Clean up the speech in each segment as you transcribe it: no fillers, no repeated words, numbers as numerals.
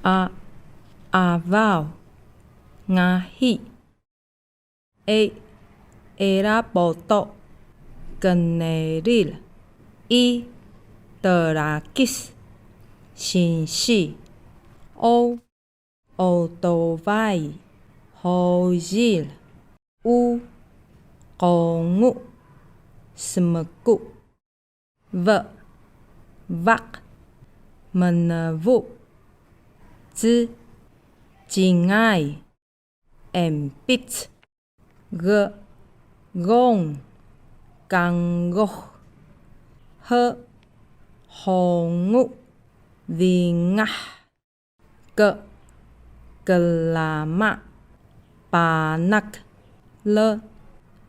a vào ngahi erapoto generil terakis 신시 오토바이 호질 공우 스무구 vác mình vụ chính em bít gong càng gốc hồ ngụ vì ngã kelama panak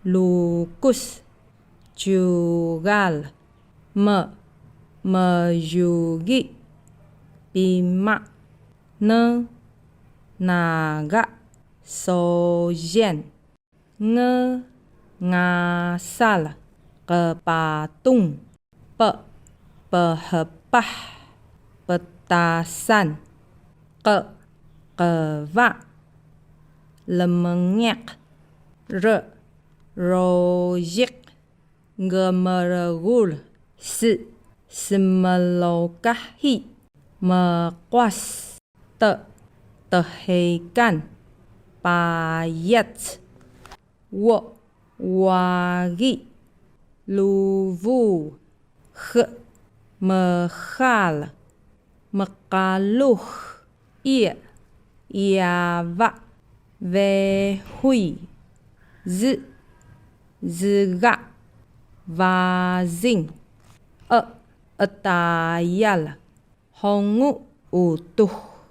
lucus jugal mejugi bima naga sojen ngasal kepatung pehepah petasan keva lemengek rojik gemergul semelokahi mekwas tehekan payat wagi luvu mehal mekaluh iava vehui zga vazing atayal hongu utuh